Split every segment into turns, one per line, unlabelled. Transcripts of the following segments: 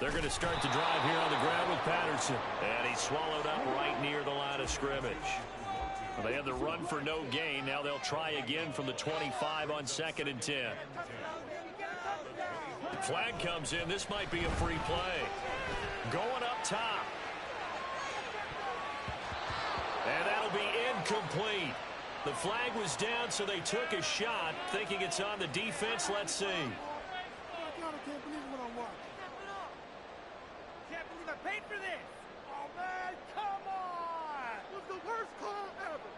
They're going to start the drive here on the ground with Patterson. And he's swallowed up right near the line of scrimmage. Well, they had the run for no gain. Now they'll try again from the 25 on 2nd and 10. Flag comes in. This might be a free play. Going up top. And that'll be incomplete. The flag was down, so they took a shot, thinking it's on the defense. Let's see.
Can't believe I paid for this. Oh, man, come on. It was the worst call ever.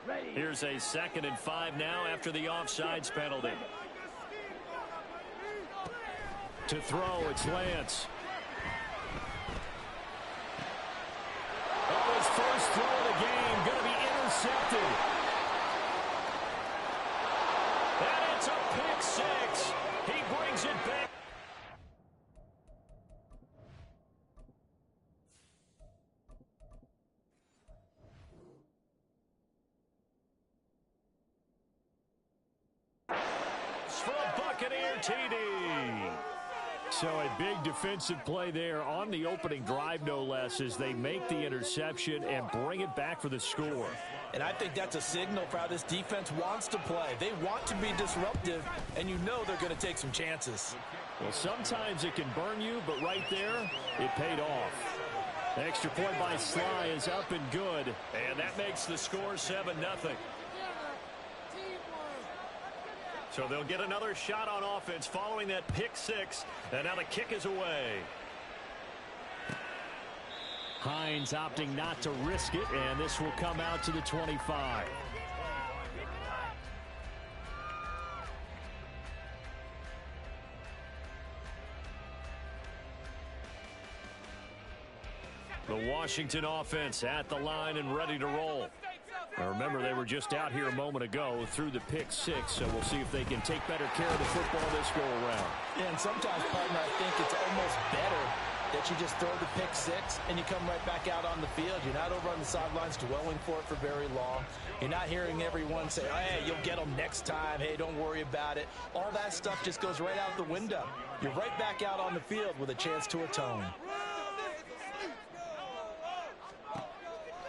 Ready.
Here's a 2nd and 5 now after the offsides penalty. To throw, it's Lance. Oh, his first throw of the game, going to be intercepted. And it's a pick 6. He brings it back. For a Buccaneer TD. So a big defensive play there on the opening drive, no less, as they make the interception and bring it back for the score.
And I think that's a signal for how this defense wants to play. They want to be disruptive, and you know they're going to take some chances.
Well, sometimes it can burn you, but right there, it paid off. The extra point by Sly is up and good, and that makes the score 7-0. So they'll get another shot on offense following that pick 6, and now the kick is away. Hines opting not to risk it, and this will come out to the 25. The Washington offense at the line and ready to roll. Now remember, they were just out here a moment ago through the pick 6, so we'll see if they can take better care of the football this go-around.
Yeah, and sometimes, partner, I think it's almost better that you just throw the pick 6 and you come right back out on the field. You're not over on the sidelines dwelling for it for very long. You're not hearing everyone say, hey, you'll get them next time. Hey, don't worry about it. All that stuff just goes right out the window. You're right back out on the field with a chance to atone.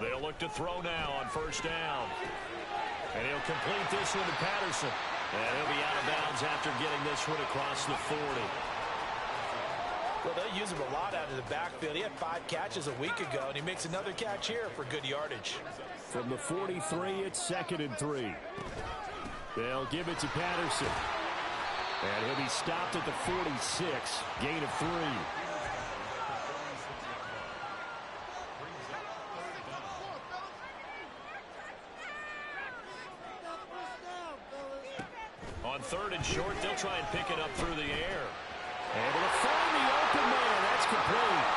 They'll look to throw now on 1st down. And he'll complete this one to Patterson. And he'll be out of bounds after getting this one across the 40.
Well, they'll use him a lot out of the backfield. He had 5 catches a week ago, and he makes another catch here for good yardage.
From the 43, it's 2nd and 3. They'll give it to Patterson. And he'll be stopped at the 46. Gain of 3. On 3rd and short, they'll try and pick it up through the air. Able to find the open man. That's complete.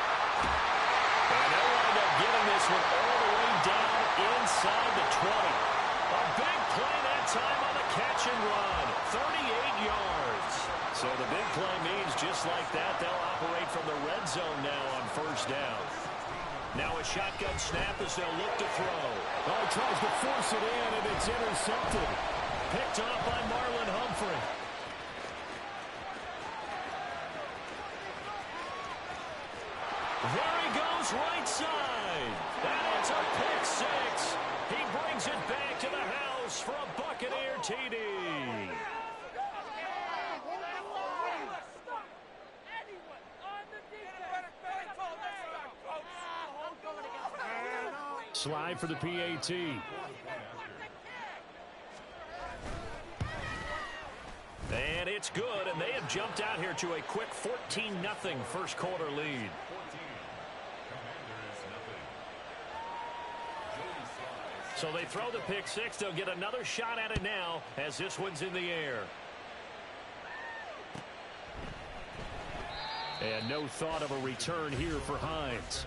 And they'll wind up getting this one all the way down inside the 20. A big play that time on the catch and run. 38 yards. So the big play means just like that, they'll operate from the red zone now on 1st down. Now a shotgun snap as they'll look to throw. Oh, he tries to force it in, and it's intercepted. Picked off by Marlon Humphrey. There he goes, right side. And it's a pick 6. He brings it back to the house for a Buccaneer TD. Slide for the PAT. And it's good, and they have jumped out here to a quick 14-0 first quarter lead. So they throw the pick 6. They'll get another shot at it now as this one's in the air. And no thought of a return here for Hines.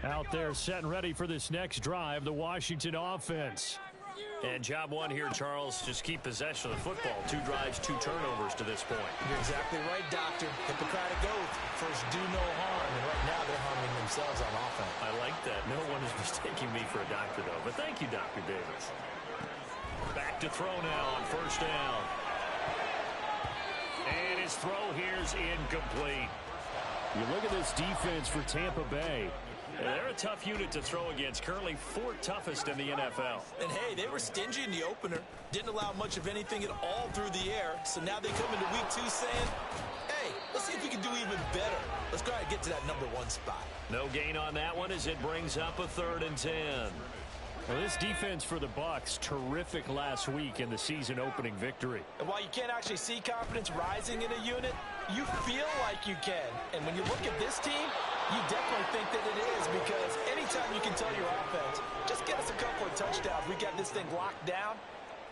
Out there set and ready for this next drive, the Washington offense. And job one here, Charles, just keep possession of the football. 2 drives, 2 turnovers to this point.
You're exactly right, Doctor. Hippocratic oath. First, do no harm. And right now, they're harming themselves on offense.
I like that. No one is mistaking me for a doctor, though. But thank you, Dr. Davis. Back to throw now on first down. And his throw here's incomplete. You look at this defense for Tampa Bay. They're a tough unit to throw against, currently fourth toughest in the NFL.
And, hey, they were stingy in the opener. Didn't allow much of anything at all through the air. So now they come into week 2 saying, hey, let's see if we can do even better. Let's go ahead and get to that #1 spot.
No gain on that one as it brings up a 3rd and 10. Well, this defense for the Bucs, terrific last week in the season-opening victory.
And while you can't actually see confidence rising in a unit, you feel like you can. And when you look at this team, you definitely think that it is, because anytime you can tell your offense, just get us a couple of touchdowns, we got this thing locked down,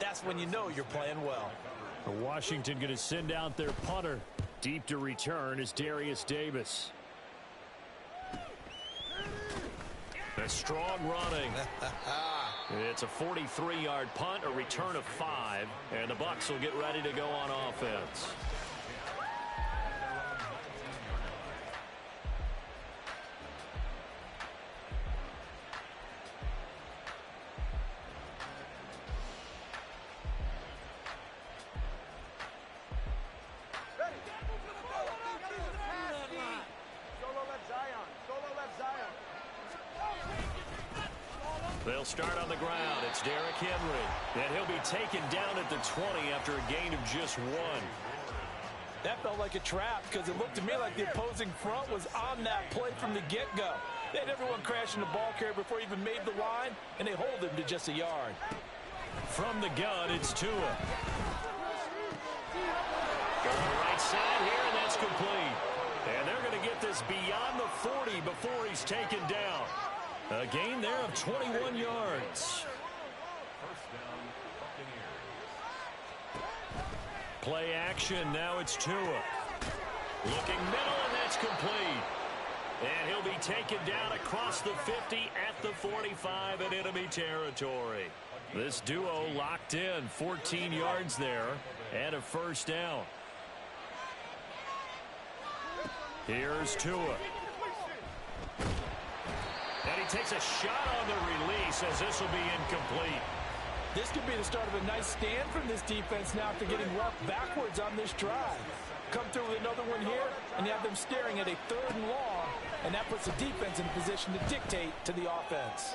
that's when you know you're playing well.
Washington going to send out their punter. Deep to return is Darius Davis. A strong running. It's a 43-yard punt, a return of 5, and the Bucs will get ready to go on offense. They'll start on the ground. It's Derrick Henry. And he'll be taken down at the 20 after a gain of just 1.
That felt like a trap, because it looked to me like the opposing front was on that play from the get-go. They had everyone crashing the ball carrier before he even made the line, and they hold him to just a yard.
From the gun, it's Tua. On the right side here, and that's complete. And they're going to get this beyond the 40 before he's taken down. A gain there of 21 yards. Play action. Now it's Tua. Looking middle, and that's complete. And he'll be taken down across the 50 at the 45 in enemy territory. This duo locked in. 14 yards there and a first down. Here's Tua. And he takes a shot on the release as this will be incomplete.
This could be the start of a nice stand from this defense now after getting walked backwards on this drive. Come through with another one here, and you have them staring at a 3rd and long, and that puts the defense in a position to dictate to the offense.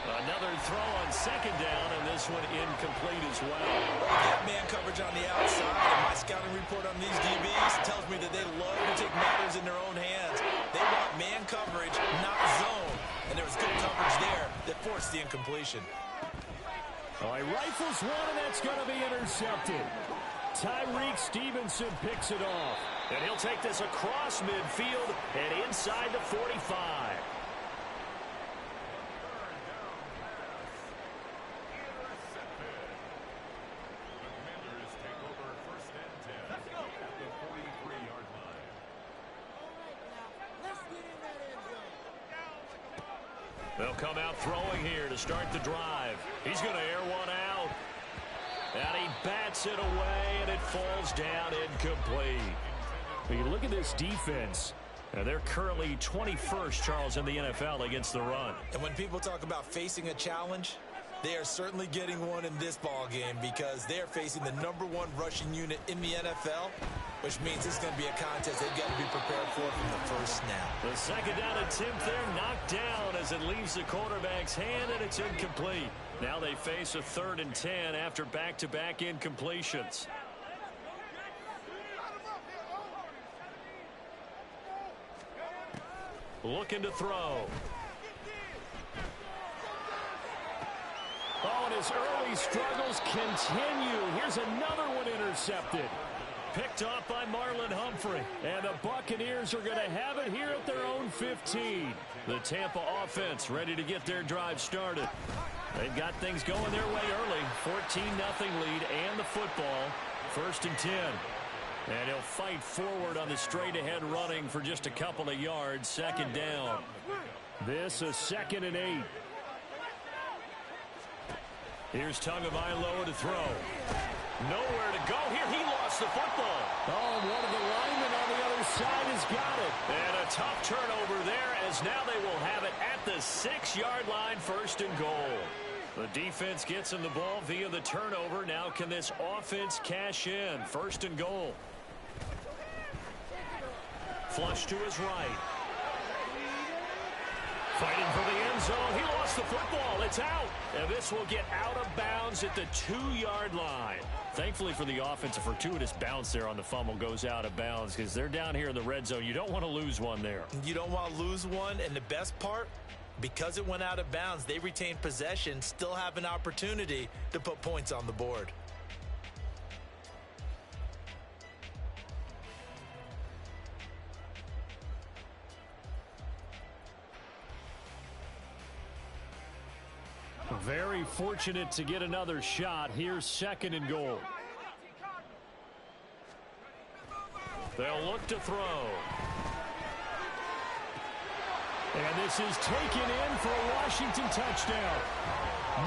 Another throw on 2nd down, and this one incomplete as well.
Got man coverage on the outside, and my scouting report on these DBs tells me that they love to take matters in their own hands. They want man coverage, not zone, and there was good coverage there that forced the incompletion.
All right, rifles one, and that's going to be intercepted. Tyreek Stevenson picks it off. And he'll take this across midfield and inside the 45. They'll come out throwing here to start the drive. He's going to air one out. And he bats it away, and it falls down incomplete. When you look at this defense, they're currently 21st, Charles, in the NFL against the run.
And when people talk about facing a challenge, they are certainly getting one in this ball game, because they are facing the #1 rushing unit in the NFL, which means it's going to be a contest they've got to be prepared for from the first snap.
The 2nd down attempt there knocked down as it leaves the quarterback's hand, and it's incomplete. Now they face a 3rd and 10 after back-to-back incompletions. Looking to throw. Oh, and his early struggles continue. Here's another one intercepted. Picked off by Marlon Humphrey. And the Buccaneers are going to have it here at their own 15. The Tampa offense ready to get their drive started. They've got things going their way early. 14-0 lead and the football. 1st and 10. And he'll fight forward on the straight-ahead running for just a couple of yards. 2nd down. This is 2nd and 8. Here's Tagovailoa to throw. Nowhere to go here. He lost the football. Oh, one of the linemen on the other other side has got it. And a tough turnover there, as now they will have it at the 6-yard line, 1st and goal. The defense gets him the ball via the turnover. Now can this offense cash in? 1st and goal. Flush to his right. Fighting for the end zone. He lost the football. It's out. And this will get out of bounds at the 2-yard line. Thankfully for the offense, a fortuitous bounce there on the fumble goes out of bounds because they're down here in the red zone. You don't want to lose one there.
You don't want to lose one. And the best part, because it went out of bounds, they retained possession, still have an opportunity to put points on the board.
Very fortunate to get another shot. Here's 2nd and goal. They'll look to throw. And this is taken in for a Washington touchdown.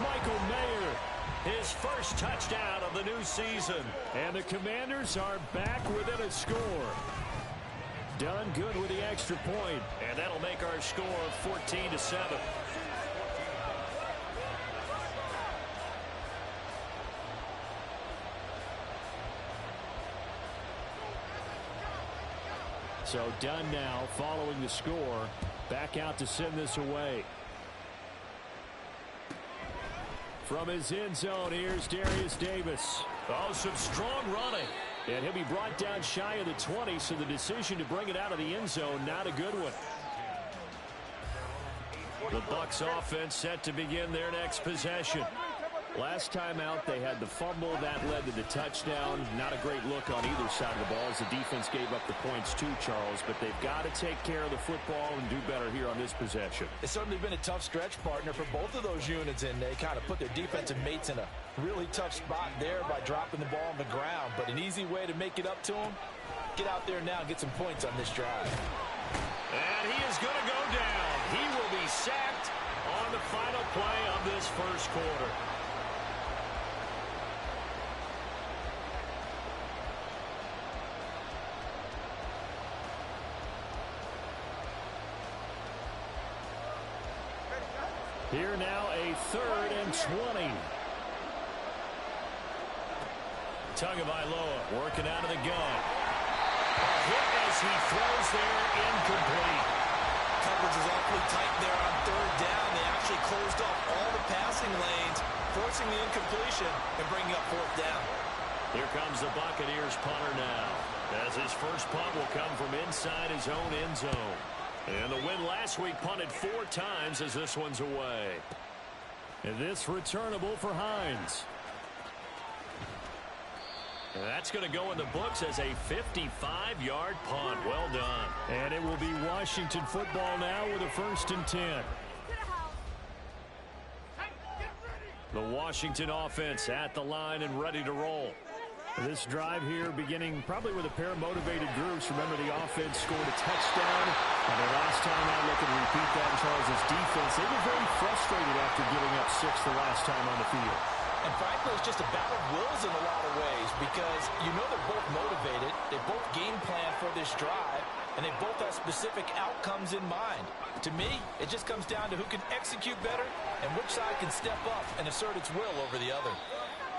Michael Mayer, his first touchdown of the new season. And the Commanders are back within a score. Done good with the extra point. And that'll make our score 14-7. So done now following the score. Back out to send this away. From his end zone, here's Darius Davis. Oh, some strong running. And he'll be brought down shy of the 20, so the decision to bring it out of the end zone, not a good one. The Bucs offense set to begin their next possession. Last time out, they had the fumble. That led to the touchdown. Not a great look on either side of the ball as the defense gave up the points too, Charles. But they've got to take care of the football and do better here on this possession.
It's certainly been a tough stretch, partner, for both of those units, and they kind of put their defensive mates in a really tough spot there by dropping the ball on the ground. But an easy way to make it up to them, get out there now and get some points on this drive.
And he is going to go down. He will be sacked on the final play of this first quarter. Here now a 3rd and 20. Tagovailoa working out of the gun. A hit as he throws there, incomplete.
Coverage is awfully tight there on 3rd down. They actually closed off all the passing lanes, forcing the incompletion and bringing up 4th down.
Here comes the Buccaneers punter now, as his first punt will come from inside his own end zone. And the win last week punted 4 times as this one's away. And this returnable for Hines. And that's going to go in the books as a 55-yard punt. Well done. And it will be Washington football now with a 1st and 10. The Washington offense at the line and ready to roll. This drive here beginning probably with a pair of motivated groups. Remember, the offense scored a touchdown. And the last time out, they can repeat that in Charles' defense. They were very frustrated after giving up 6 the last time on the field.
And frankly, it's just a battle of wills in a lot of ways because you know they're both motivated. They both game plan for this drive, and they both have specific outcomes in mind. To me, it just comes down to who can execute better and which side can step up and assert its will over the other.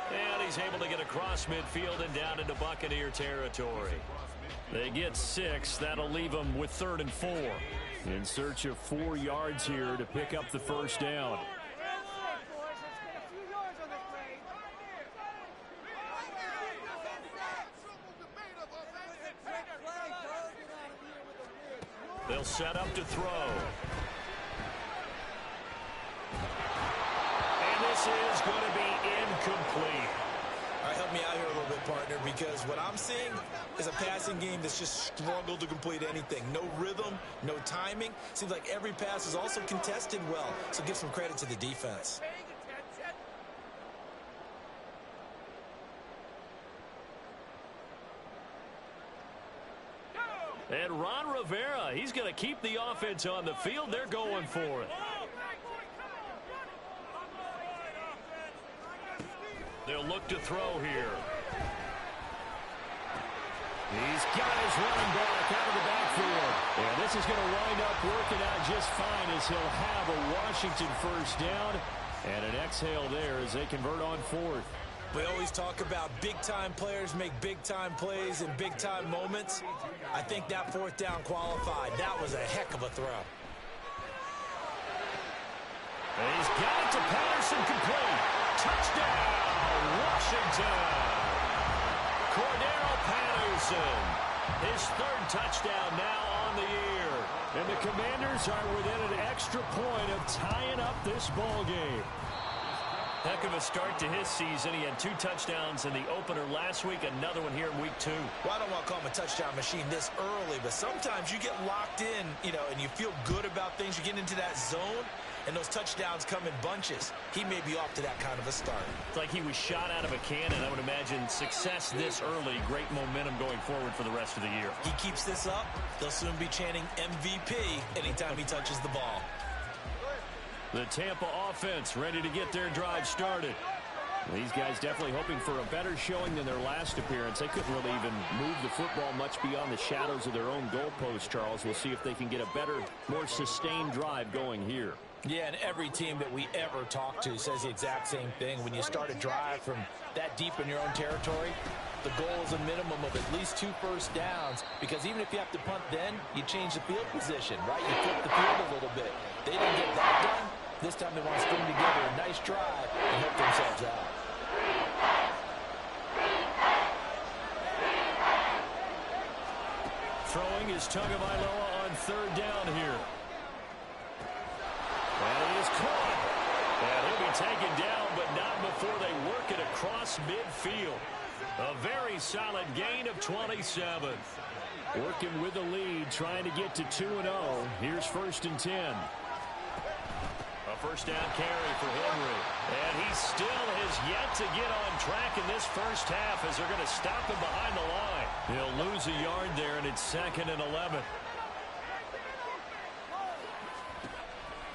And he's able to get across midfield and down into Buccaneer territory. They get 6. That'll leave them with 3rd and 4. In search of 4 yards here to pick up the first down. They'll set up to throw. And this is going to be incomplete.
All right, help me out here a little bit, partner, because what I'm seeing is a passing game that's just struggled to complete anything. No rhythm, no timing. Seems like every pass is also contested well, so give some credit to the defense.
And Ron Rivera, he's going to keep the offense on the field. They're going for it. They'll look to throw here. He's got his running back out of the backfield. And this is going to wind up working out just fine as he'll have a Washington first down. And an exhale there as they convert on fourth.
We always talk about big-time players make big-time plays in big-time moments. I think that fourth down qualified. That was a heck of a throw.
And he's got it to Patterson, complete. Touchdown, Washington. Cordero Patterson, his third touchdown now on the year. And the Commanders are within an extra point of tying up this ball game. Heck of a start to his season. He had 2 touchdowns in the opener last week, another one here in week 2.
Well, I don't want to call him a touchdown machine this early, but sometimes you get locked in, and you feel good about things. You get into that zone, and those touchdowns come in bunches. He may be off to that kind of a start.
It's like he was shot out of a cannon. I would imagine success this early, great momentum going forward for the rest of the year.
He keeps this up, they'll soon be chanting MVP anytime he touches the ball.
The Tampa offense ready to get their drive started. These guys definitely hoping for a better showing than their last appearance. They couldn't really even move the football much beyond the shadows of their own goalpost, Charles. We'll see if they can get a better, more sustained drive going here.
Yeah, and every team that we ever talk to says the exact same thing. When you start a drive from that deep in your own territory, the goal is a minimum of at least 2 first downs, because even if you have to punt then, you change the field position, right? You flip the field a little bit. They didn't get that done. This time they want to string together a nice drive and help themselves out.
Throwing is Tagovailoa on third down here. And it is caught. And he'll be taken down, but not before they work it across midfield. A very solid gain of 27. Working with the lead, trying to get to 2-0. Here's 1st and 10. A first down carry for Henry. And he still has yet to get on track in this first half as they're going to stop him behind the line. He'll lose a yard there, and it's 2nd and 11.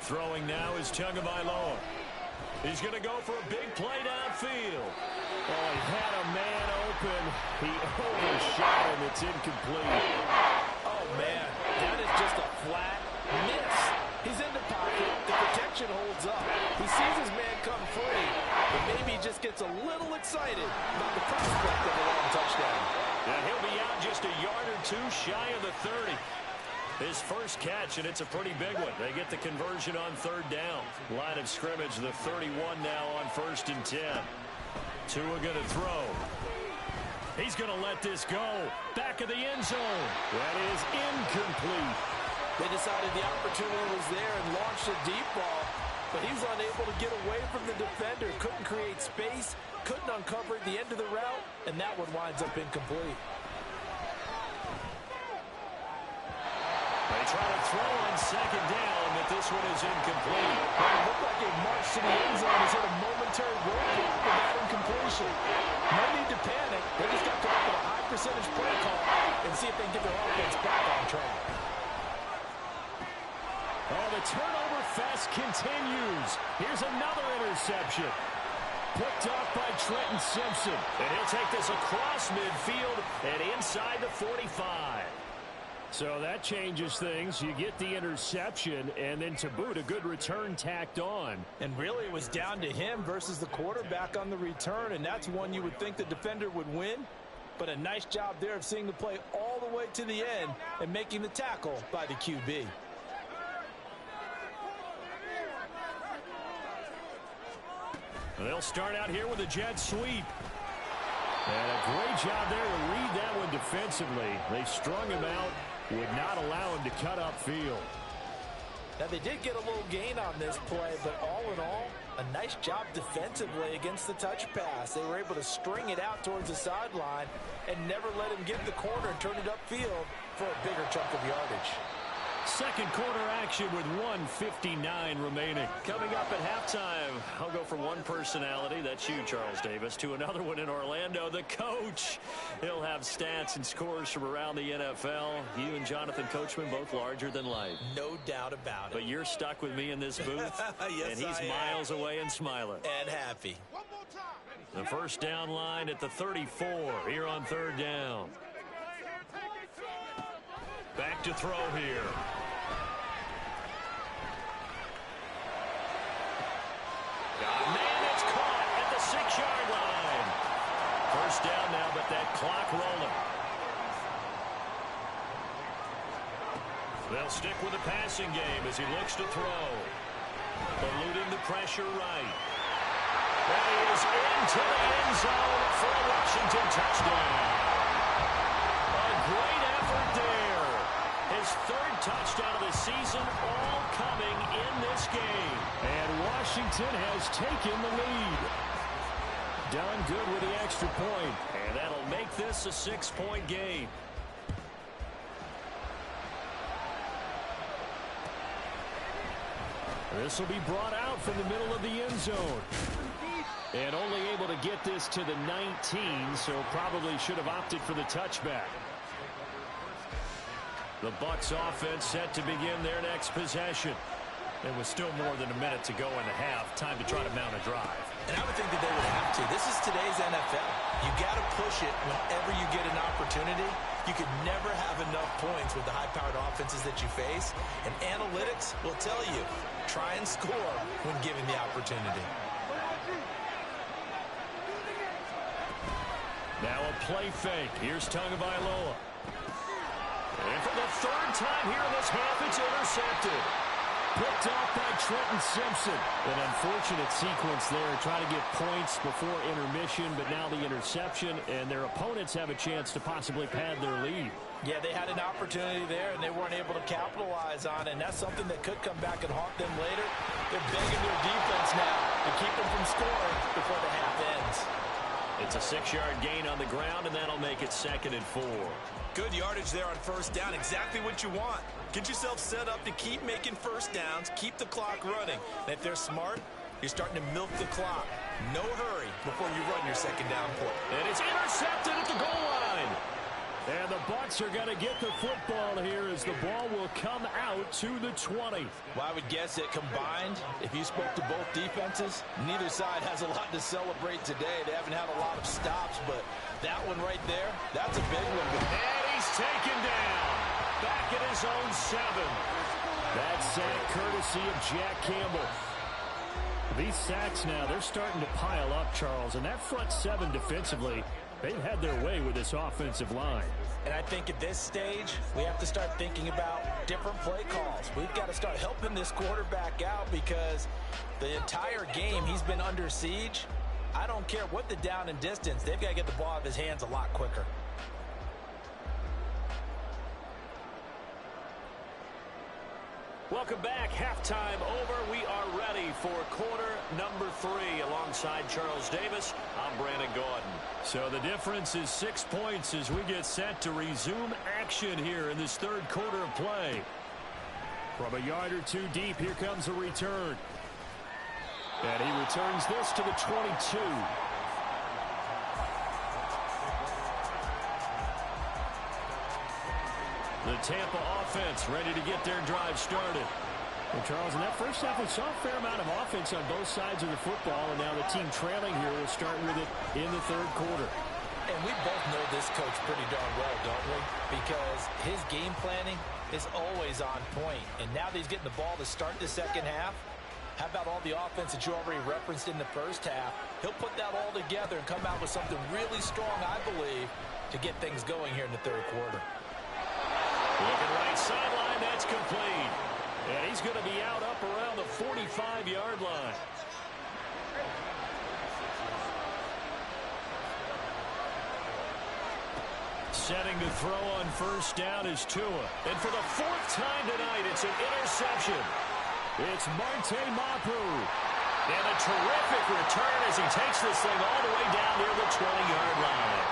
Throwing now is Tagovailoa. He's going to go for a big play downfield. Oh, he had a man open. He overshot him. It's incomplete.
Oh, man. That is just a flat miss. He's in the pocket. The protection holds up. He sees his man come free, but maybe he just gets a little excited about the prospect of a long touchdown.
And he'll be out just a yard or 2 shy of the 30. His first catch, and it's a pretty big one. They get the conversion on third down. Line of scrimmage, the 31 now on 1st and 10. Tua going to throw. He's going to let this go. Back of the end zone. That is incomplete.
They decided the opportunity was there and launched a deep ball, but he's unable to get away from the defender. Couldn't create space, couldn't uncover the end of the route, and that one winds up incomplete.
They try to throw on 2nd down, but this one is incomplete.
Well, it looked like a march to the end zone has hit a momentary roadblock with that incompletion. No need to panic. They just got to come up with a high percentage play call and see if they can get their offense back on track.
Oh, the turnover fest continues. Here's another interception. Picked off by Trenton Simpson. And he'll take this across midfield and inside the 45. So that changes things. You get the interception, and then to boot, a good return tacked on.
And really, it was down to him versus the quarterback on the return, and that's one you would think the defender would win. But a nice job there of seeing the play all the way to the end and making the tackle by the QB.
They'll start out here with a jet sweep. And a great job there to read that one defensively. They strung him out, would not allow him to cut upfield.
Now, they did get a little gain on this play, but all in all, a nice job defensively against the touch pass. They were able to string it out towards the sideline and never let him get the corner and turn it upfield for a bigger chunk of yardage.
Second quarter action with 1:59 remaining. Coming up at halftime, I'll go from one personality, that's you, Charles Davis, to another one in Orlando, the coach. He'll have stats and scores from around the NFL. You and Jonathan Coachman both larger than life.
No doubt about it.
But you're stuck with me in this booth,
yes,
and he's miles away and smiling.
And happy.
The first down line at the 34 here on third down. Back to throw here. Man, it's caught at the 6-yard line. First down now, but that clock rolling. They'll stick with the passing game as he looks to throw. Eluding the pressure right. That is into the end zone for a Washington touchdown. A great effort there. His third touchdown of the season, all coming in this game.
And Washington has taken the lead. Done good with the extra point.
And that'll make this a 6-point game.
This will be brought out from the middle of the end zone. And only able to get this to the 19, so probably should have opted for the touchback. The Bucs offense set to begin their next possession. There was still more than a minute to go in the half. Time to try to mount a drive.
And I would think that they would have to. This is today's NFL. You got to push it whenever you get an opportunity. You could never have enough points with the high-powered offenses that you face. And analytics will tell you, try and score when given the opportunity.
Now a play fake. Here's Tagovailoa.
And for the third time here in this half, it's intercepted.
Picked off by Trenton Simpson. An unfortunate sequence there, trying to get points before intermission, but now the interception, and their opponents have a chance to possibly pad their lead.
Yeah, they had an opportunity there, and they weren't able to capitalize on it, and that's something that could come back and haunt them later. They're begging their defense now to keep them from scoring before the half ends.
It's a 6-yard gain on the ground, and that'll make it 2nd and 4.
Good yardage there on first down. Exactly what you want. Get yourself set up to keep making first downs, keep the clock running. And if they're smart, you're starting to milk the clock. No hurry before you run your second down play.
And it's intercepted at the goal line.
And the Bucs are going to get the football here as the ball will come out to the 20.
Well, I would guess that combined, if you spoke to both defenses, neither side has a lot to celebrate today. They haven't had a lot of stops, but that one right there, that's a big one.
And he's taken down. Back at his own 7.
That sack courtesy of Jack Campbell. These sacks now, they're starting to pile up, Charles. And that front 7 defensively, they've had their way with this offensive line.
And I think at this stage, we have to start thinking about different play calls. We've got to start helping this quarterback out because the entire game he's been under siege. I don't care what the down and distance. They've got to get the ball out of his hands a lot quicker.
Welcome back. Halftime over. We are ready for quarter number 3. Alongside Charles Davis, I'm Brandon Gordon.
So the difference is 6 points as we get set to resume action here in this third quarter of play. From a yard or two deep, here comes a return. And he returns this to the 22. The Tampa offense ready to get their drive started. Well, Charles, in that first half, we saw a fair amount of offense on both sides of the football, and now the team trailing here will start with it in the third quarter.
And we both know this coach pretty darn well, don't we? Because his game planning is always on point. And now that he's getting the ball to start the second half, how about all the offense that you already referenced in the first half? He'll put that all together and come out with something really strong, I believe, to get things going here in the third quarter.
Looking right sideline, that's complete. And he's going to be out up around the 45-yard line. Setting to throw on first down is Tua. And for the 4th time tonight, it's an interception. It's Marte Mapu. And a terrific return as he takes this thing all the way down near the 20-yard line.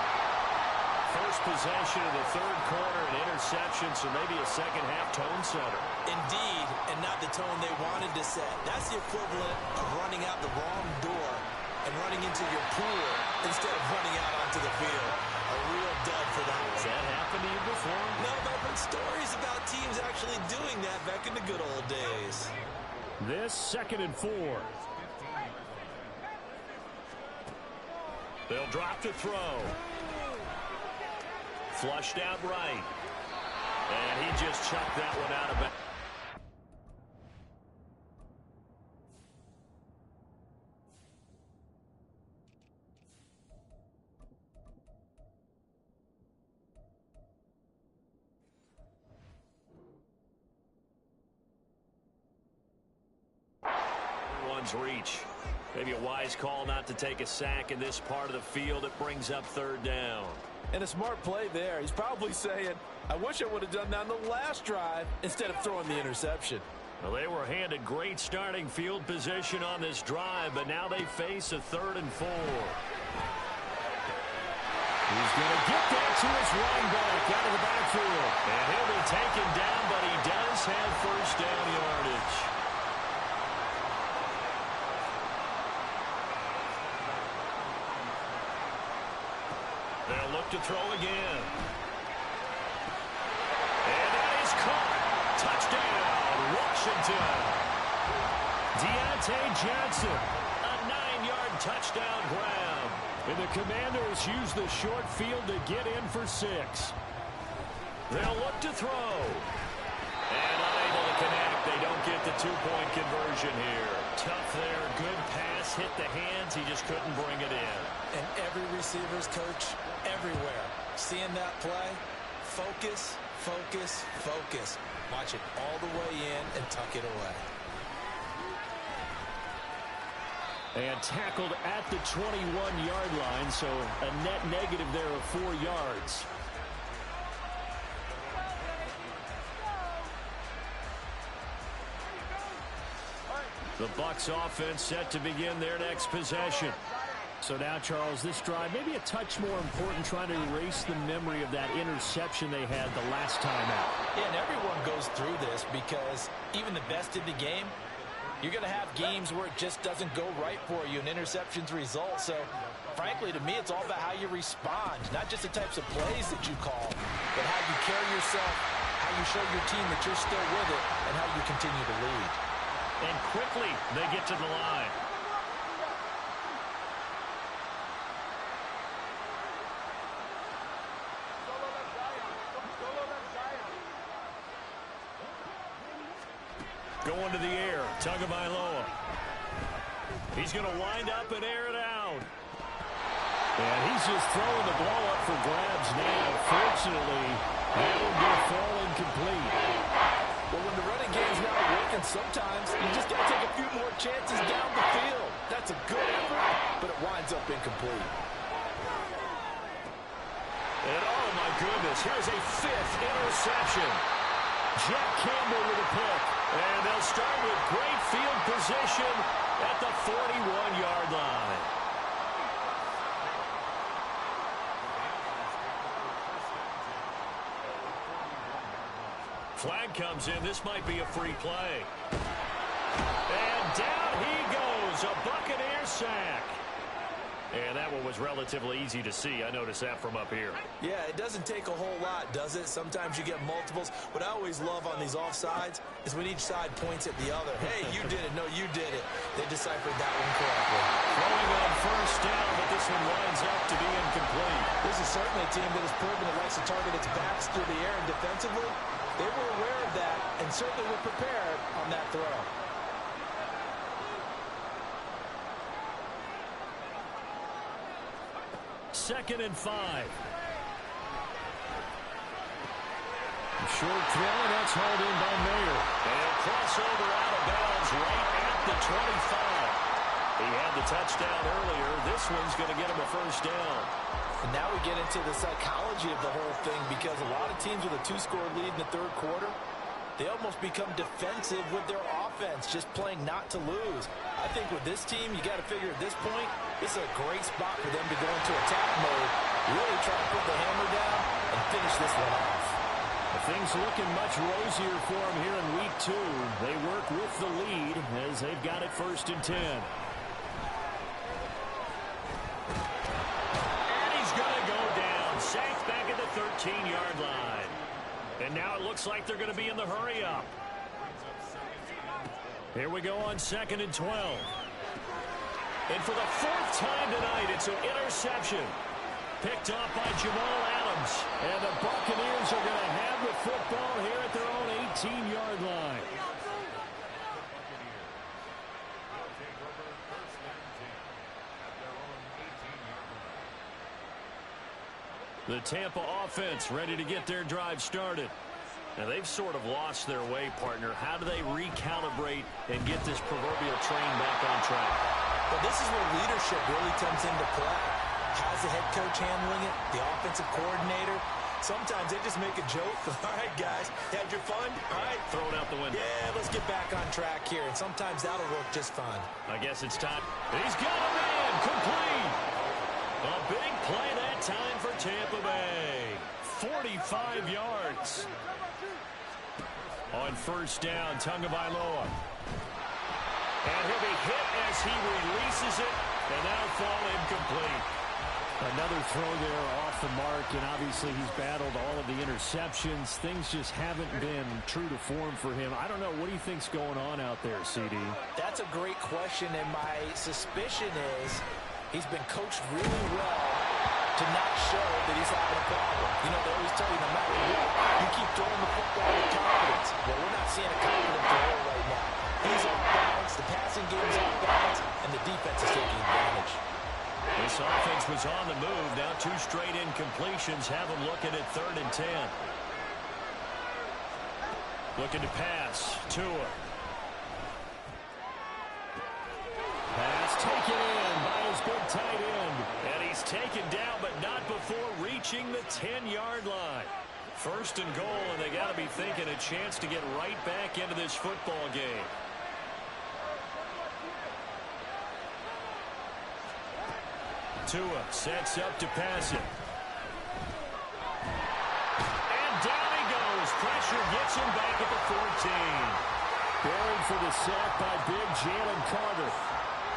First possession of the third quarter, an interception, so maybe a second-half tone setter.
Indeed, and not the tone they wanted to set. That's the equivalent of running out the wrong door and running into your pool instead of running out onto the field. A real dud for that.
Has that happened to you before?
No, but I've heard stories about teams actually doing that back in the good old days.
This 2nd and 4.
They'll drop to throw. Flushed out right. And he just chucked that one out of bounds. Reach. Maybe a wise call not to take a sack in this part of the field. It brings up third down.
And a smart play there. He's probably saying, I wish I would have done that on the last drive instead of throwing the interception.
Well, they were handed great starting field position on this drive, but now they face a 3rd and 4. He's going to get that to his running back out of the backfield. And he'll be taken down, but he does have first down yardage. They'll look to throw again. And that is caught. Touchdown, Washington. Deontay Johnson, a 9-yard touchdown grab. And the Commanders use the short field to get in for 6. They'll look to throw. And unable to connect. They don't get the 2-point conversion here. Tough there. Good pass. Hit the hands. He just couldn't bring it in.
And every receiver's coach everywhere. Seeing that play, focus, focus, focus. Watch it all the way in and tuck it away.
And tackled at the 21-yard line, so a net negative there of 4 yards. The Bucs offense set to begin their next possession. So now, Charles, this drive maybe a touch more important, trying to erase the memory of that interception they had the last time out.
Yeah, and everyone goes through this because even the best in the game, you're going to have games where it just doesn't go right for you and interceptions result. So, frankly, to me, it's all about how you respond, not just the types of plays that you call, but how you carry yourself, how you show your team that you're still with it, and how you continue to lead.
And quickly, they get to the line. Going to the air, Tagovailoa. He's going to wind up and air it out. And he's just throwing the ball up for grabs now. Fortunately, that will be fall incomplete.
Well, when the running game's not working, sometimes you just got to take a few more chances down the field. That's a good effort, but it winds up incomplete.
And oh my goodness, here's a 5th interception. Jack Campbell with a pick. And they'll start with great field position at the 41-yard line. Flag comes in. This might be a free play. And down he goes. A Buccaneer sack. And that one was relatively easy to see. I noticed that from up here.
Yeah, it doesn't take a whole lot, does it? Sometimes you get multiples. What I always love on these offsides is when each side points at the other. Hey, you did it. No, you did it. They deciphered that one correctly.
Throwing on first down, but this one winds up to be incomplete.
This is certainly a team that has proven it likes to target its backs through the air and defensively. They were aware of that and certainly were prepared on that throw.
Second and 5. Short throw, that's hauled in by Mayer. And crossover out of bounds right at the 25. He had the touchdown earlier. This one's going to get him a first down.
And now we get into the psychology of the whole thing, because a lot of teams with a 2-score lead in the third quarter, they almost become defensive with their offense, just playing not to lose. I think with this team, you got to figure at this point, this is a great spot for them to go into attack mode, really try to put the hammer down and finish this one off.
Things looking much rosier for them here in week 2. They work with the lead as they've got it 1st and 10. And he's going to go down. Sacked back at the 13-yard line. And now it looks like they're going to be in the hurry-up. Here we go on 2nd and 12. And for the 4th time tonight, it's an interception. Picked off by Jamal Adams.
comes. And the Buccaneers are going to have the football here at their own 18-yard line. The Tampa offense ready to get their drive started. Now, they've sort of lost their way, partner. How do they recalibrate and get this proverbial train back on track?
Well, this is where leadership really comes into play. How's the head coach handling it? The offensive coordinator? Sometimes they just make a joke. All right, guys, had your fun? All right.
Throw it out the window.
Yeah, let's get back on track here. And sometimes that'll work just fine.
I guess it's time. He's got a man complete. A big play that time for Tampa Bay. 45 yards. On first down, Tagovailoa. And he'll be hit as he releases it, and that'll fall incomplete. Another throw there off the mark, and obviously he's battled all of the interceptions. Things just haven't been true to form for him. I don't know. What do you think's going on out there, CD?
That's a great question, and my suspicion is he's been coached really well to not show that he's having a problem. You know, they always tell you no matter what, you keep throwing the football with confidence. Well, we're not seeing a confident thrower right now. He's off balance, the passing game's off balance, and the defense is taking advantage.
This offense was on the move. Now 2 straight incompletions have them looking at 3rd and 10. Looking to pass. Tua. Pass taken in by his big tight end. And he's taken down, but not before reaching the 10-yard line. 1st and goal, and they got to be thinking a chance to get right back into this football game. Tua sets up to pass it. And down he goes. Pressure gets him back at the 14. Buried for the sack by big Jalen Carter.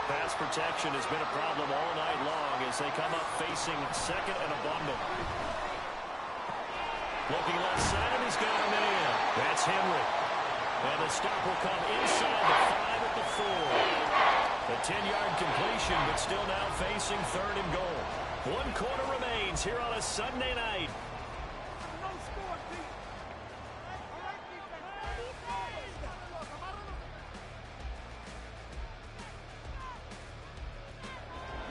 Pass protection has been a problem all night long as they come up facing 2nd and a bundle. Looking left side, and he's got a man. That's Henry. And the stop will come inside the 5 at the 4. A 10-yard completion, but still now facing 3rd and goal. 1 quarter remains here on a Sunday night.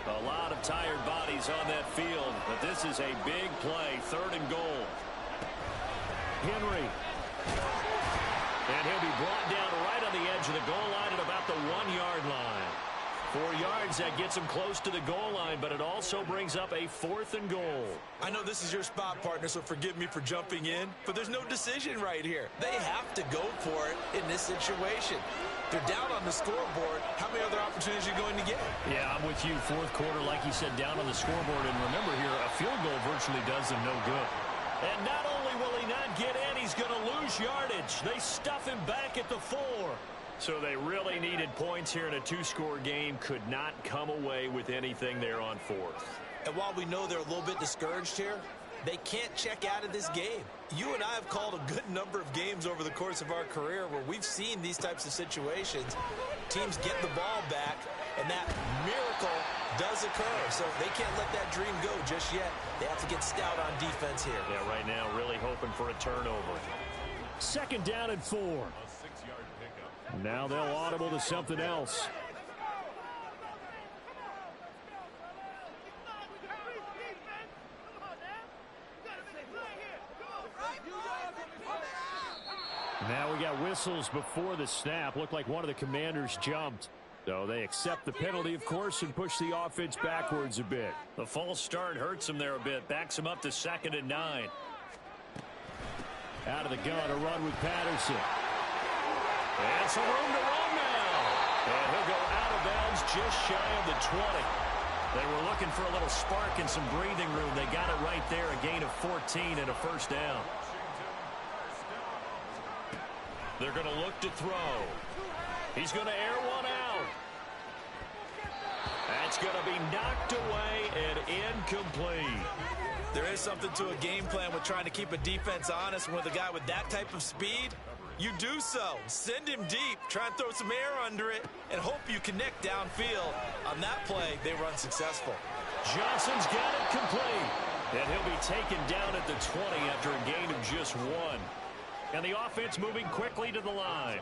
A lot of tired bodies on that field, but this is a big play. 3rd and goal. Henry. And he'll be brought down right on the edge of the goal line at about the 1-yard line. 4 yards, that gets him close to the goal line, but it also brings up a 4th and goal.
I know this is your spot, partner, so forgive me for jumping in, but there's no decision right here. They have to go for it in this situation. They're down on the scoreboard. How many other opportunities are you going to get?
Yeah, I'm with you. 4th quarter, like you said, down on the scoreboard. And remember here, a field goal virtually does them no good. And not only will he not get in, he's going to lose yardage. They stuff him back at the 4. So they really needed points here in a 2-score game. Could not come away with anything there on 4th.
And while we know they're a little bit discouraged here, they can't check out of this game. You and I have called a good number of games over the course of our career where we've seen these types of situations. Teams get the ball back, and that miracle does occur. So they can't let that dream go just yet. They have to get stout on defense here.
Yeah, right now really hoping for a turnover. 2nd down and 4. Now they'll audible to something else. Now we got whistles before the snap. Looked like one of the Commanders jumped. So they accept the penalty, of course, and push the offense backwards a bit. The false start hurts them there a bit. Backs them up to 2nd and 9. Out of the gun, a run with Patterson. And some room to run now. And he'll go out of bounds just shy of the 20. They were looking for a little spark and some breathing room. They got it right there, a gain of 14 and a 1st down. They're going to look to throw. He's going to air one out. That's going to be knocked away and incomplete.
There is something to a game plan with trying to keep a defense honest. With a guy with that type of speed, you do so. Send him deep, try and throw some air under it, and hope you connect downfield. On that play, they run successful.
Johnson's got it complete. And he'll be taken down at the 20 after a gain of just 1. And the offense moving quickly to the line.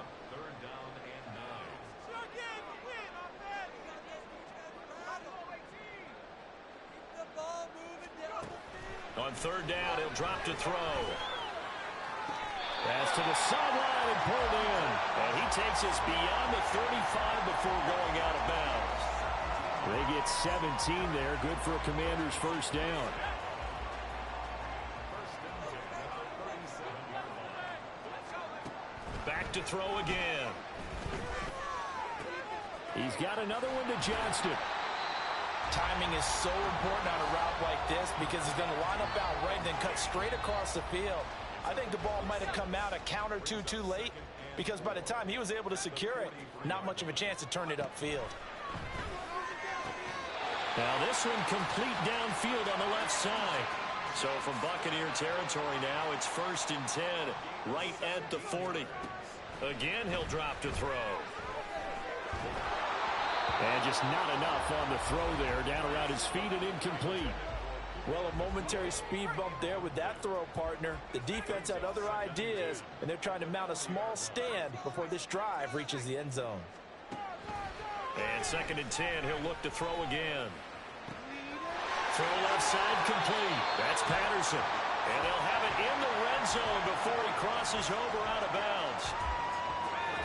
On third down, he'll drop to throw. Pass to the sideline and pulled in. And he takes us beyond the 35 before going out of bounds. They get 17 there. Good for a Commanders first down. Back to throw again. He's got another one to Johnston.
Timing is so important on a route like this because he's going to line up out right and then cut straight across the field. I think the ball might have come out a count or two too late because by the time he was able to secure it, not much of a chance to turn it upfield.
Now this one complete downfield on the left side. So from Buccaneer territory now, it's 1st and 10 right at the 40. Again, he'll drop to throw. And just not enough on the throw there. Down around his feet and incomplete.
Well, a momentary speed bump there with that throw, partner. The defense had other ideas, and they're trying to mount a small stand before this drive reaches the end zone.
And 2nd and 10, he'll look to throw again. Throw left side complete. That's Patterson. And they'll have it in the red zone before he crosses over out of bounds.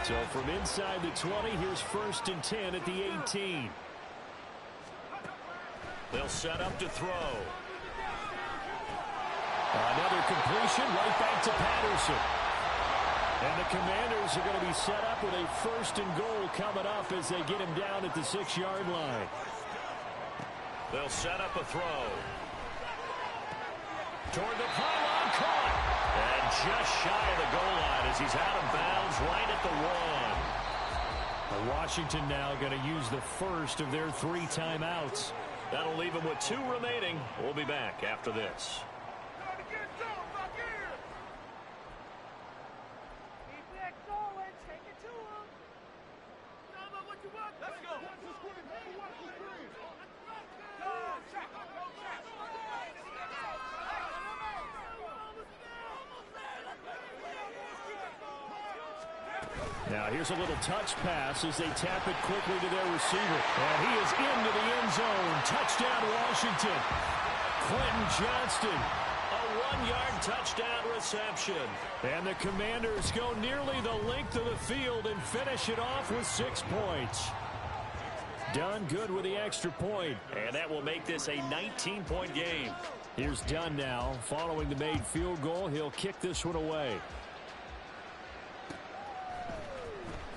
So from inside the 20, here's 1st and 10 at the 18. They'll set up to throw. Another completion right back to Patterson. And the Commanders are going to be set up with a 1st and goal coming up as they get him down at the 6-yard line. They'll set up a throw. Toward the pylon, caught. And just shy of the goal line as he's out of bounds right at the 1. Washington now going to use the first of their 3 timeouts. That'll leave him with 2 remaining. We'll be back after this. Now here's a little touch pass as they tap it quickly to their receiver. And he is into the end zone. Touchdown Washington. Quentin Johnston. A 1-yard touchdown reception. And the Commanders go nearly the length of the field and finish it off with 6 points. Dunn good with the extra point. And that will make this a 19-point game. Here's Dunn now. Following the made field goal, he'll kick this one away.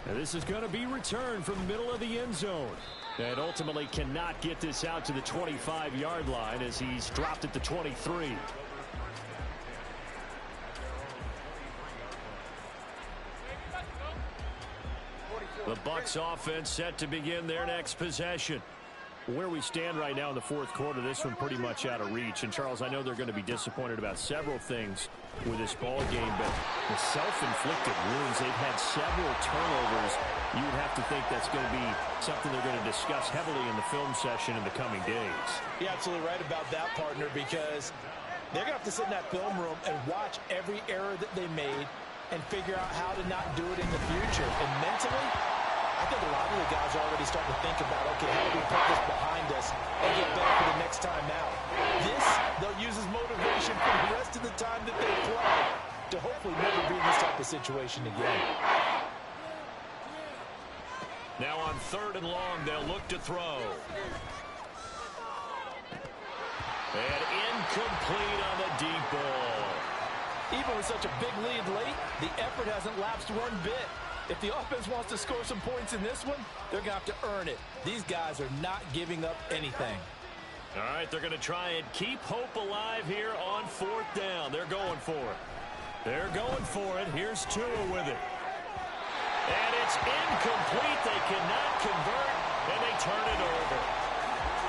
And this is going to be returned from the middle of the end zone. And ultimately cannot get this out to the 25-yard line as he's dropped at the 23. The Bucs offense set to begin their next possession. Where we stand right now in the 4th quarter, this one pretty much out of reach. And, Charles, I know they're going to be disappointed about several things with this ball game, but the self-inflicted wounds, they've had several turnovers. You would have to think that's going to be something they're going to discuss heavily in the film session in the coming days. You're absolutely right about that, partner, because they're going to have to sit in that film room and watch every error that they made and figure out how to not do it in the future. And mentally, I think a lot of the guys are already starting to think about, okay, how do we put this behind us and get better for the next time out? This, they'll use as motivation for the rest of the time that they play to hopefully never be in this type of situation again. Now on 3rd and long, they'll look to throw. And incomplete on the deep ball. Even with such a big lead late, the effort hasn't lapsed one bit. If the offense wants to score some points in this one, they're going to have to earn it. These guys are not giving up anything. All right, they're going to try and keep hope alive here on 4th down. They're going for it. They're going for it. Here's Tua with it. And it's incomplete. They cannot convert, and they turn it over.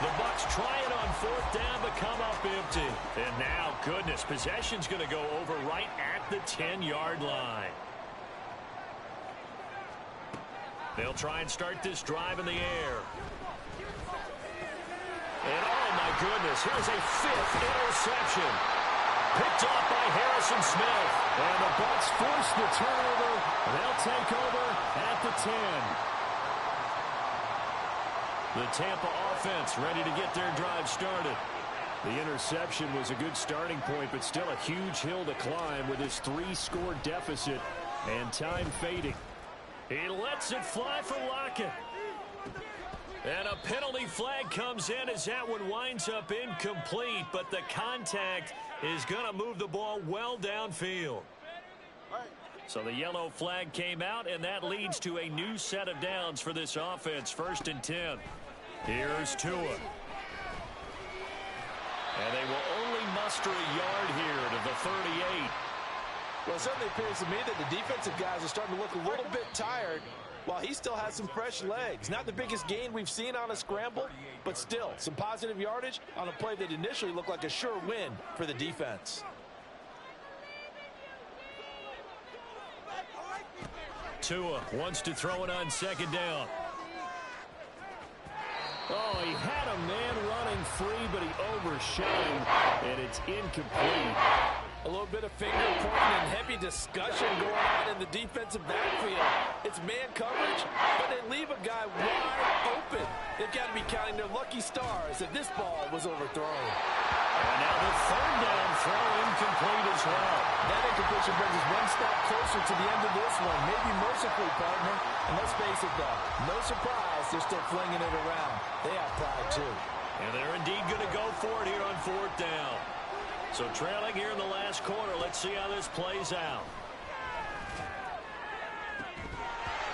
The Bucs try it on 4th down, but come up empty. And now, goodness, possession's going to go over right at the 10-yard line. They'll try and start this drive in the air. And, oh, my
goodness. Here's a 5th interception. Picked off by Harrison Smith.
And the Bucs force the turnover. They'll take over at the 10.
The Tampa offense ready to get their drive started.
The interception was a good starting point, but still a huge hill to climb with his 3-score deficit and time fading.
He lets it fly for Lockett. And a penalty flag comes in as that one winds up incomplete, but the contact is going to move the ball well downfield. So the yellow flag came out, and that leads to a new set of downs for this offense. 1st and 10. Here's Tua. And they will only muster a yard here to the 38.
Well, it certainly appears to me that the defensive guys are starting to look a little bit tired while he still has some fresh legs. Not the biggest gain we've seen on a scramble, but still some positive yardage on a play that initially looked like a sure win for the defense.
Tua wants to throw it on 2nd down.
Oh, he had a man running free, but he overshot him, and it's incomplete.
A little bit of finger pointing and heavy discussion going on in the defensive backfield. It's man coverage, but they leave a guy wide open. They've got to be counting their lucky stars that this ball was overthrown.
And now the 3rd down throw incomplete as well.
That incompletion brings us one step closer to the end of this one. Maybe mercifully, partner. And let's face it, though, no surprise they're still flinging it around. They have pride, too.
And they're indeed going to go for it here on 4th down. So trailing here in the last quarter. Let's see how this plays out.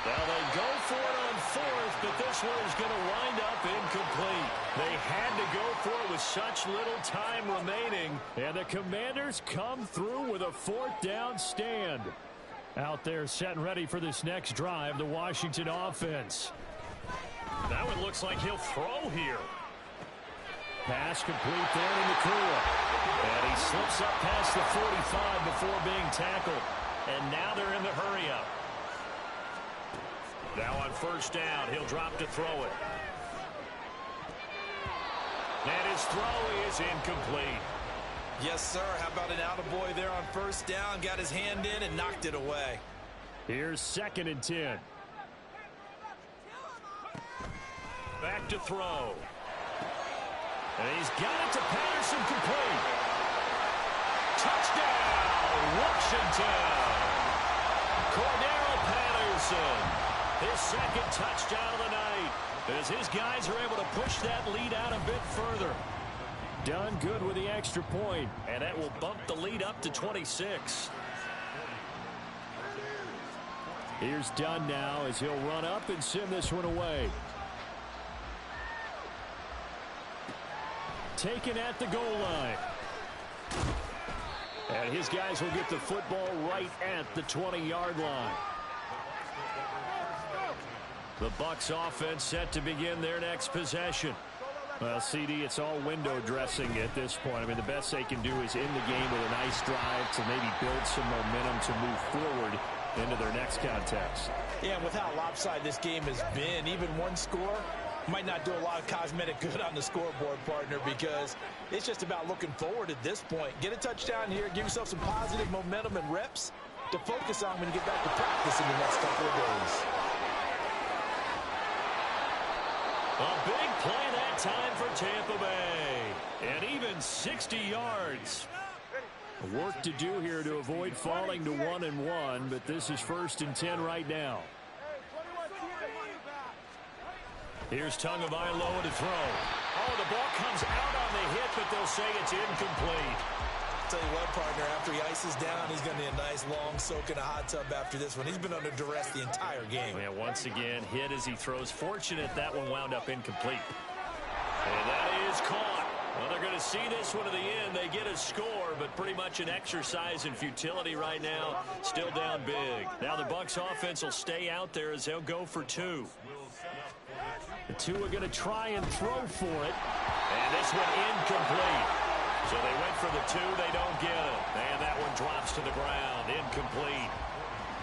Now they go for it on 4th, but this one is going to wind up incomplete.
They had to go for it with such little time remaining, and the Commanders come through with a 4th down stand. Out there set and ready for this next drive, the Washington offense.
Now it looks like he'll throw here.
Pass complete there in the Tua.
And he slips up past the 45 before being tackled. And now they're in the hurry-up. Now on 1st down, he'll drop to throw it. And his throw is incomplete.
Yes, sir. How about an attaboy there on 1st down? Got his hand in and knocked it away.
Here's 2nd and 10.
Back to throw. And he's got it to Patterson, complete. Touchdown, Washington. Cordero Patterson. His 2nd touchdown of the night. As his guys are able to push that lead out a bit further.
Done good with the extra point.
And that will bump the lead up to 26.
Here's Dunn now as he'll run up and send this one away. Taken at the goal line. And his guys will get the football right at the 20-yard line. The Bucs offense set to begin their next possession. Well, CD, it's all window dressing at this point. I mean, the best they can do is end the game with a nice drive to maybe build some momentum to move forward into their next contest.
Yeah, and with how lopsided this game has been, even one score might not do a lot of cosmetic good on the scoreboard, partner, because it's just about looking forward at this point. Get a touchdown here, give yourself some positive momentum and reps to focus on when you get back to practice in the next couple of days.
A big play that time for Tampa Bay. And even 60 yards.
Work to do here to avoid falling to 1-1, but this is 1st and 10 right now.
Here's Tagovailoa to throw. Oh, the ball comes out on the hit, but they'll say it's incomplete.
Tell you what, partner, after he ices down, he's going to need a nice long soak in a hot tub after this one. He's been under duress the entire game.
Yeah, once again, hit as he throws. Fortunate that one wound up incomplete. And that is caught. Well, they're going to see this one to the end. They get a score, but pretty much an exercise in futility right now. Still down big. Now the Bucs offense will stay out there as they'll go for 2.
The 2 are going to try and throw for it.
And this one incomplete. So they went for the 2. They don't get it. And that one drops to the ground. Incomplete.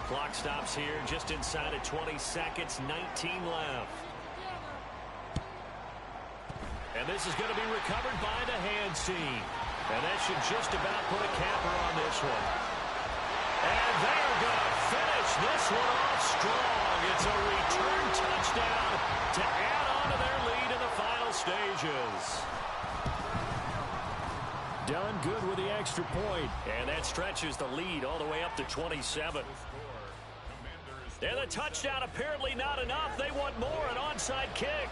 Clock stops here just inside of 20 seconds. 19 left. And And this is going to be recovered by the hands team. And that should just about put a capper on this one. And they're going to finish this one off strong. It's a return touchdown to add on to their lead in the final stages.
Done good with the extra point.
And that stretches the lead all the way up to 27. And the touchdown apparently not enough. They want more, an onside kick.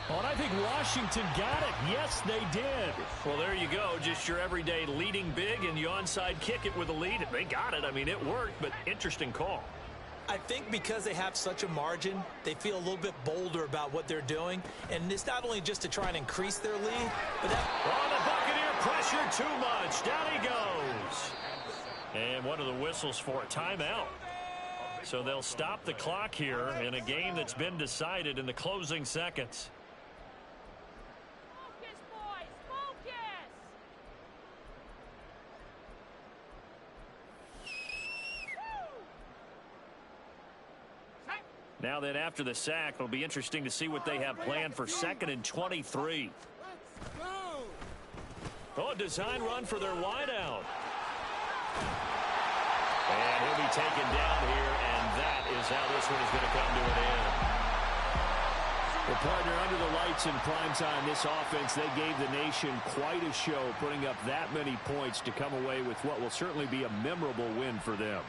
Well, and I think Washington got it. Yes, they did.
Well, there you go. Just your everyday leading big, and you onside kick it with a lead. They got it. I mean, it worked, but interesting call.
I think because they have such a margin, they feel a little bit bolder about what they're doing. And it's not only just to try and increase their lead, but that...
Oh, the Buccaneer pressure too much. Down he goes. And what are the whistles for? Timeout. So they'll stop the clock here in a game that's been decided in the closing seconds.
Focus, boys, focus!
Now then, after the sack, it'll be interesting to see what they have planned for 2nd and 23. Oh, a design run for their wideout. And he'll be taken down here, and that is how this one is going to come to an end.
Well, partner, under the lights in primetime, this offense, they gave the nation quite a show, putting up that many points to come away with what will certainly be a memorable win for them.